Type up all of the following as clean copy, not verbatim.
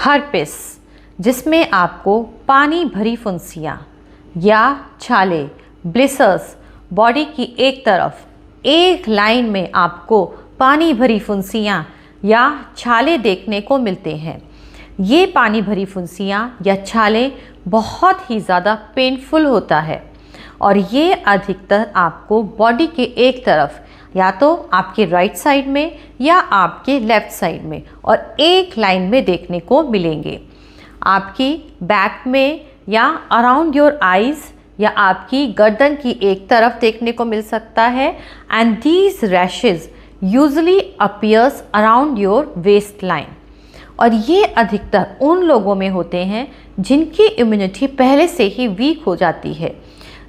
Herpes, जिसमें आपको पानी भरी फुंसियाँ या छाले, ब्लिसर्स, बॉडी की एक तरफ एक लाइन में आपको पानी भरी फुंसियाँ या छाले देखने को मिलते हैं। ये पानी भरी फुंसियाँ या छाले बहुत ही ज़्यादा पेनफुल होता है और ये अधिकतर आपको बॉडी के एक तरफ, या तो आपके राइट साइड में या आपके लेफ्ट साइड में और एक लाइन में देखने को मिलेंगे। आपकी बैक में या अराउंड योर आईज या आपकी गर्दन की एक तरफ देखने को मिल सकता है। And these rashes usually appears around your waist line. और ये अधिकतर उन लोगों में होते हैं जिनकी इम्यूनिटी पहले से ही वीक हो जाती है,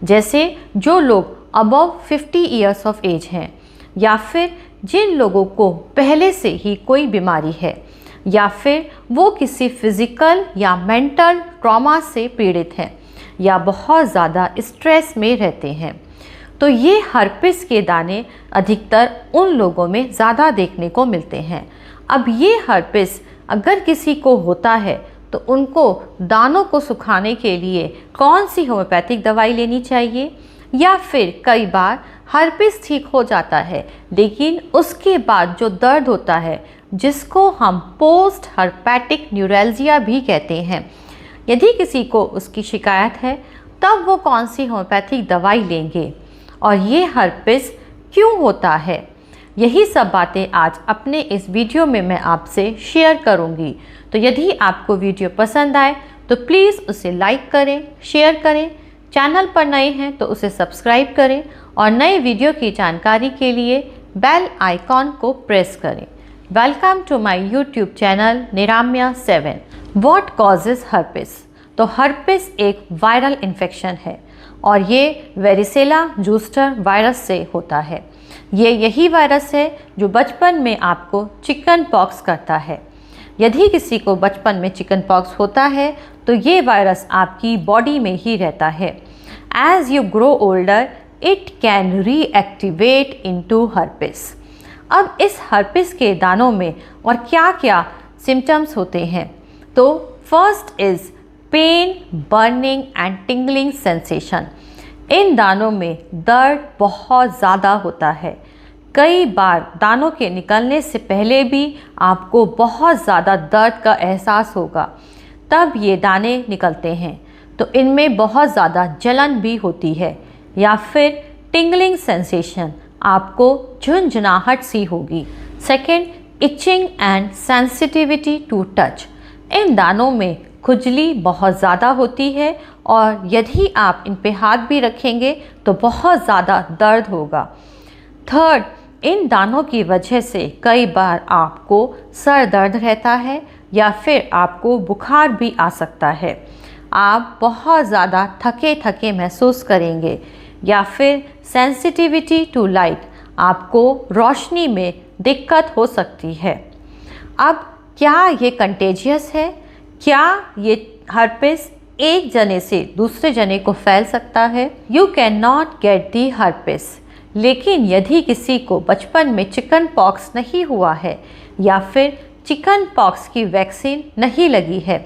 जैसे जो लोग अबव 50 ईयर्स ऑफ एज हैं, या फिर जिन लोगों को पहले से ही कोई बीमारी है, या फिर वो किसी फिज़िकल या मेंटल ट्रॉमा से पीड़ित हैं, या बहुत ज़्यादा स्ट्रेस में रहते हैं। तो ये हर्पिस के दाने अधिकतर उन लोगों में ज़्यादा देखने को मिलते हैं। अब ये हर्पिस अगर किसी को होता है तो उनको दानों को सुखाने के लिए कौन सी होम्योपैथिक दवाई लेनी चाहिए, या फिर कई बार हर्पिस ठीक हो जाता है लेकिन उसके बाद जो दर्द होता है, जिसको हम पोस्ट हर्पेटिक न्यूरैल्जिया भी कहते हैं, यदि किसी को उसकी शिकायत है तब वो कौन सी होम्योपैथिक दवाई लेंगे और ये हर्पिस क्यों होता है, यही सब बातें आज अपने इस वीडियो में मैं आपसे शेयर करूंगी। तो यदि आपको वीडियो पसंद आए तो प्लीज़ उसे लाइक करें, शेयर करें, चैनल पर नए हैं तो उसे सब्सक्राइब करें और नए वीडियो की जानकारी के लिए बेल आइकॉन को प्रेस करें। Welcome to my YouTube channel Niramya 7। What causes herpes? तो हर्पिस एक वायरल इन्फेक्शन है और ये वेरिसेला जूस्टर वायरस से होता है। ये यही वायरस है जो बचपन में आपको चिकन पॉक्स करता है। यदि किसी को बचपन में चिकन पॉक्स होता है तो ये वायरस आपकी बॉडी में ही रहता है। As you grow older it can reactivate into herpes. अब इस हर्पिस के दानों में और क्या क्या सिम्टम्स होते हैं, तो first is pain, burning and tingling sensation. इन दानों में दर्द बहुत ज़्यादा होता है। कई बार दानों के निकलने से पहले भी आपको बहुत ज़्यादा दर्द का एहसास होगा, तब ये दाने निकलते हैं तो इनमें बहुत ज़्यादा जलन भी होती है, या फिर टिंगलिंग सेंसेशन, आपको झुंझुनाहट सी होगी। Second, itching and sensitivity to touch. इन दानों में खुजली बहुत ज़्यादा होती है और यदि आप इन पे हाथ भी रखेंगे तो बहुत ज़्यादा दर्द होगा। थर्ड, इन दानों की वजह से कई बार आपको सर दर्द रहता है या फिर आपको बुखार भी आ सकता है। आप बहुत ज़्यादा थके थके महसूस करेंगे, या फिर सेंसिटिविटी टू लाइट, आपको रोशनी में दिक्कत हो सकती है। अब क्या ये कंटेजियस है? क्या ये हर्पिस एक जने से दूसरे जने को फैल सकता है? You can not get the herpes. लेकिन यदि किसी को बचपन में चिकन पॉक्स नहीं हुआ है या फिर चिकन पॉक्स की वैक्सीन नहीं लगी है,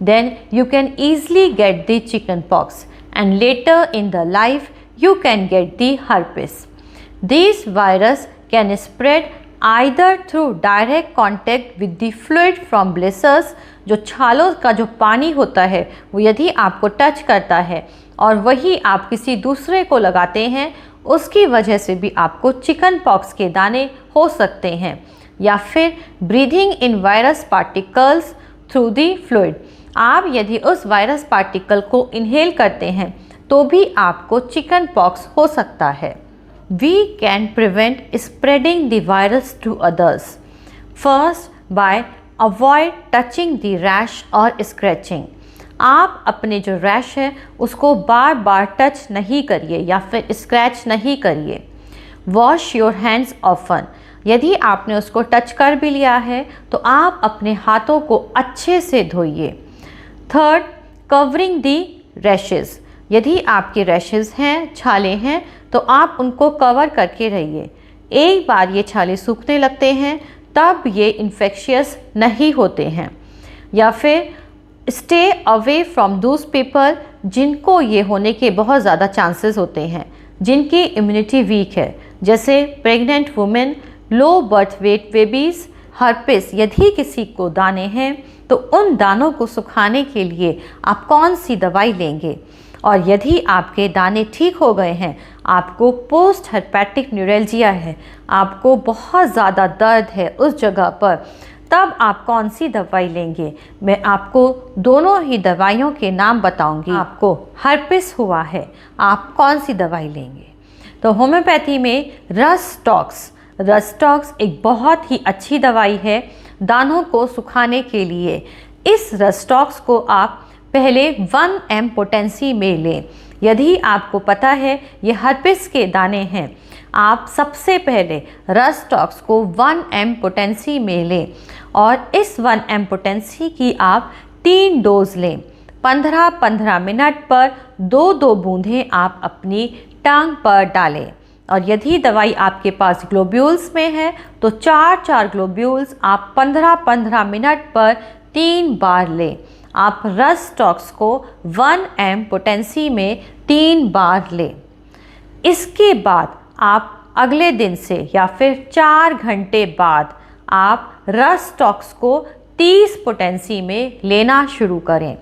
then you can easily get the chicken pox and later in the life you can get the herpes. This virus can spread either through direct contact with the fluid from blisters। जो छालों का जो पानी होता है वो यदि आपको touch करता है और वही आप किसी दूसरे को लगाते हैं, उसकी वजह से भी आपको चिकन पॉक्स के दाने हो सकते हैं, या फिर breathing in virus particles through the fluid. आप यदि उस वायरस पार्टिकल को इनहेल करते हैं तो भी आपको चिकन पॉक्स हो सकता है। We can prevent spreading the virus to others. First, by avoid touching the rash और स्क्रैचिंग। आप अपने जो रैश है उसको बार बार टच नहीं करिए या फिर स्क्रैच नहीं करिए। Wash your hands often. यदि आपने उसको टच कर भी लिया है तो आप अपने हाथों को अच्छे से धोइए। थर्ड, कवरिंग दी रैशेज़। यदि आपके रैशेज़ हैं, छाले हैं, तो आप उनको कवर करके रहिए। एक बार ये छाले सूखने लगते हैं तब ये इन्फेक्शियस नहीं होते हैं। या फिर stay away from those people जिनको ये होने के बहुत ज़्यादा चांसेस होते हैं, जिनकी इम्यूनिटी वीक है, जैसे pregnant women, low birth weight babies. Herpes यदि किसी को दाने हैं तो उन दानों को सुखाने के लिए आप कौन सी दवाई लेंगे? और यदि आपके दाने ठीक हो गए हैं, आपको पोस्ट हर्पेटिक न्यूरल्जिया है, आपको बहुत ज़्यादा दर्द है उस जगह पर, तब आप कौन सी दवाई लेंगे? मैं आपको दोनों ही दवाइयों के नाम बताऊंगी। आपको हर्पिस हुआ है, आप कौन सी दवाई लेंगे? तो होम्योपैथी में रस्टॉक्स एक बहुत ही अच्छी दवाई है दानों को सुखाने के लिए। इस रस्टॉक्स को आप पहले 1 mg पोटेंसी में लें। यदि आपको पता है ये हर्पिस के दाने हैं, आप सबसे पहले रस्टॉक्स को 1 mg पोटेंसी में लें और इस 1 mg पोटेंसी की आप 3 डोज लें। 15-15 मिनट पर 2-2 बूंदें आप अपनी टांग पर डालें। और यदि दवाई आपके पास ग्लोब्यूल्स में है तो 4-4 ग्लोब्यूल्स आप 15-15 मिनट पर 3 बार लें। आप रस्टॉक्स को 1 mg पोटेंसी में 3 बार लें। इसके बाद आप अगले दिन से या फिर 4 घंटे बाद आप रस्टॉक्स को 30 पोटेंसी में लेना शुरू करें।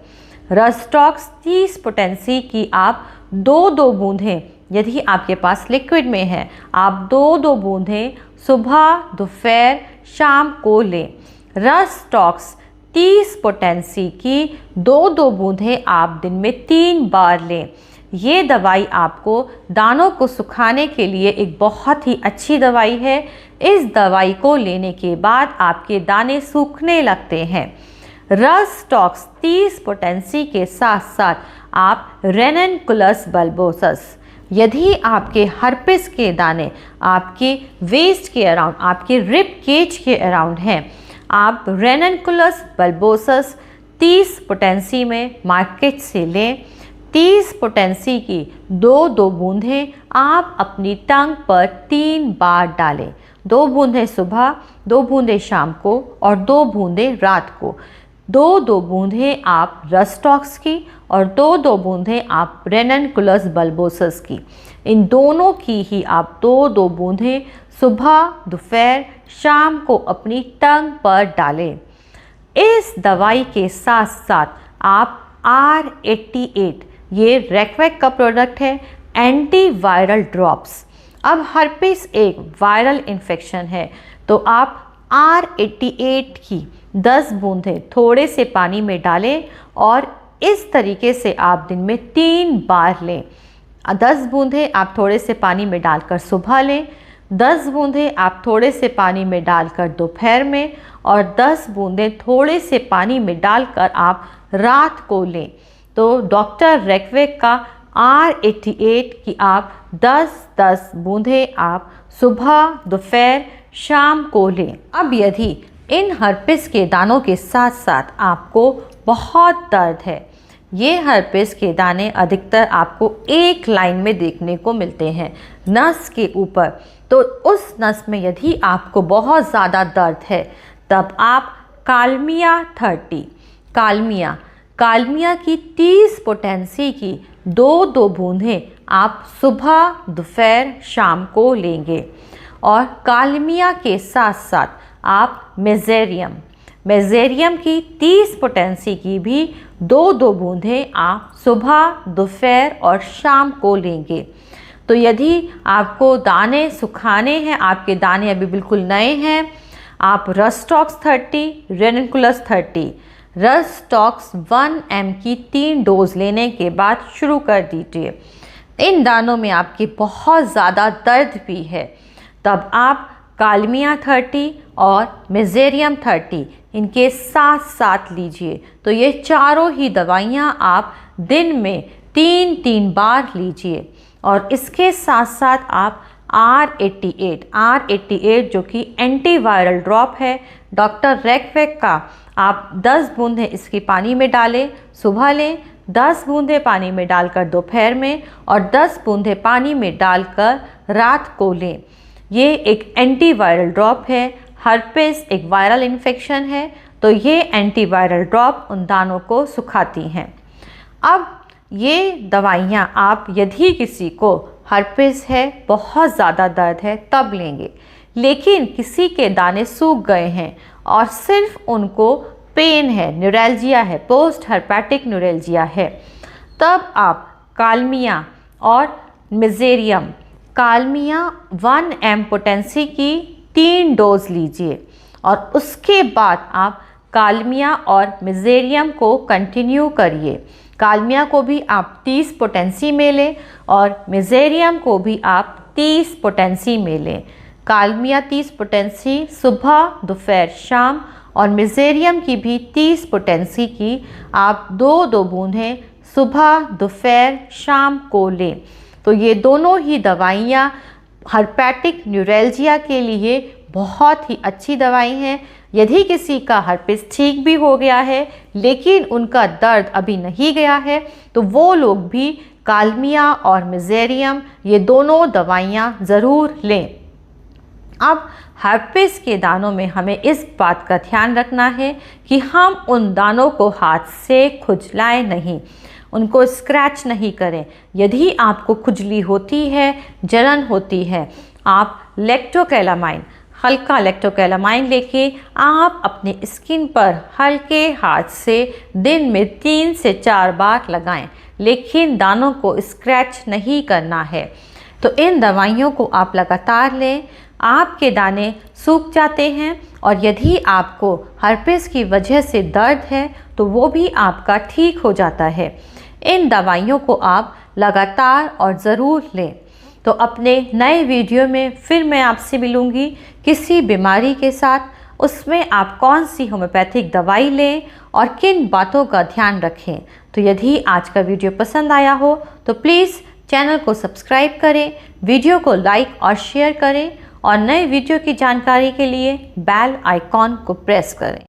रस्टॉक्स 30 पोटेंसी की आप 2-2 बूंदें, यदि आपके पास लिक्विड में है, आप 2-2 बूंदें सुबह, दोपहर, शाम को लें। रस्टॉक्स 30 पोटेंसी की 2-2 बूंदें आप दिन में 3 बार लें। ये दवाई आपको दानों को सुखाने के लिए एक बहुत ही अच्छी दवाई है। इस दवाई को लेने के बाद आपके दाने सूखने लगते हैं। रस्टॉक्स 30 पोटेंसी के साथ साथ आप रेननकुलस बल्बोसस, यदि आपके हर्पिस के दाने आपके वेस्ट के अराउंड, आपके रिब केज के अराउंड हैं, आप रेननकुलस बल्बोसस 30 पोटेंसी में मार्केट से लें। 30 पोटेंसी की 2-2 बूंदें आप अपनी टंग पर 3 बार डालें। 2 बूंदें सुबह, 2 बूंदें शाम को और 2 बूंदें रात को। 2-2 बूंदें आप रस्टॉक्स की और 2-2 बूंदें आप रेननकुलस बल्बोसस की। इन दोनों की ही आप 2-2 बूंदें सुबह, दोपहर, शाम को अपनी टंग पर डालें। इस दवाई के साथ साथ आप R88, ये रेक्वेक का प्रोडक्ट है, एंटीवायरल ड्रॉप्स। अब हर्पिस एक वायरल इन्फेक्शन है तो आप R88 की 10 बूंदें थोड़े से पानी में डालें और इस तरीके से आप दिन में 3 बार लें। 10 बूंदें आप थोड़े से पानी में डालकर सुबह लें, 10 बूंदें आप थोड़े से पानी में डालकर दोपहर में और 10 बूंदें थोड़े से पानी में डालकर आप रात को लें। तो डॉक्टर रेक्वेक का R88 की आप 10-10 बूंदें आप सुबह, दोपहर, शाम को लें। अब यदि इन हर्पिस के दानों के साथ साथ आपको बहुत दर्द है, ये हर्पिस के दाने अधिकतर आपको एक लाइन में देखने को मिलते हैं नस के ऊपर, तो उस नस में यदि आपको बहुत ज़्यादा दर्द है तब आप कालमिया 30, कालमिया की 30 पोटेंसी की 2-2 बूंदें आप सुबह, दोपहर, शाम को लेंगे। और कालमिया के साथ साथ आप मेजेरियम की 30 पोटेंसी की भी 2-2 बूंदें आप सुबह, दोपहर और शाम को लेंगे। तो यदि आपको दाने सुखाने हैं, आपके दाने अभी बिल्कुल नए हैं, आप रस्टॉक्स 30, रेननकुलस 30, रस्टॉक्स 1 mg की 3 डोज लेने के बाद शुरू कर दीजिए। इन दानों में आपके बहुत ज़्यादा दर्द भी है तब आप कालमिया 30 और मेजेरियम 30 इनके साथ साथ लीजिए। तो ये चारों ही दवाइयाँ आप दिन में 3-3 बार लीजिए। और इसके साथ साथ आप R88 जो कि एंटीवायरल ड्रॉप है डॉक्टर रेक्वेक का, आप 10 बूंदें इसकी पानी में डालें, सुबह लें, 10 बूंदें पानी में डालकर दोपहर में और 10 बूंदें पानी में डालकर रात को लें। ये एक एंटीवायरल ड्रॉप है। हर्पिस एक वायरल इन्फेक्शन है तो ये एंटीवायरल ड्रॉप उन दानों को सुखाती हैं। अब ये दवाइयाँ आप यदि किसी को हर्पिस है, बहुत ज़्यादा दर्द है, तब लेंगे। लेकिन किसी के दाने सूख गए हैं और सिर्फ उनको पेन है, न्यूरैल्जिया है, पोस्ट हर्पेटिक न्यूरैल्जिया है, तब आप कालमिया और मेजेरियम, कालमिया 1 mg पोटेंसी की 3 डोज लीजिए और उसके बाद आप कालमिया और मेजेरियम को कंटिन्यू करिए। कालमिया को भी आप 30 पोटेंसी में लें और मेजेरियम को भी आप 30 पोटेंसी में लें। कालमिया 30 पोटेंसी सुबह, दोपहर, शाम और मेजेरियम की भी 30 पोटेंसी की आप 2-2 बूंदें सुबह, दोपहर, शाम को लें। तो ये दोनों ही दवाइयाँ हर्पेटिक न्यूरैल्जिया के लिए बहुत ही अच्छी दवाई हैं। यदि किसी का हर्पिस ठीक भी हो गया है लेकिन उनका दर्द अभी नहीं गया है तो वो लोग भी कालमिया और मेजेरियम ये दोनों दवाइयाँ ज़रूर लें। अब हर्पिस के दानों में हमें इस बात का ध्यान रखना है कि हम उन दानों को हाथ से खुजलाएं नहीं, उनको स्क्रैच नहीं करें। यदि आपको खुजली होती है, जलन होती है, आप लेक्टोकैलामाइन, हल्का लेक्टोकैलामाइन लेके आप अपने स्किन पर हल्के हाथ से दिन में 3 से 4 बार लगाएं, लेकिन दानों को स्क्रैच नहीं करना है। तो इन दवाइयों को आप लगातार लें। आपके दाने सूख जाते हैं और यदि आपको हर्पिस की वजह से दर्द है तो वो भी आपका ठीक हो जाता है। इन दवाइयों को आप लगातार और ज़रूर लें। तो अपने नए वीडियो में फिर मैं आपसे मिलूँगी किसी बीमारी के साथ। उसमें आप कौन सी होम्योपैथिक दवाई लें और किन बातों का ध्यान रखें। तो यदि आज का वीडियो पसंद आया हो तो प्लीज़ चैनल को सब्सक्राइब करें, वीडियो को लाइक और शेयर करें और नए वीडियो की जानकारी के लिए बेल आइकॉन को प्रेस करें।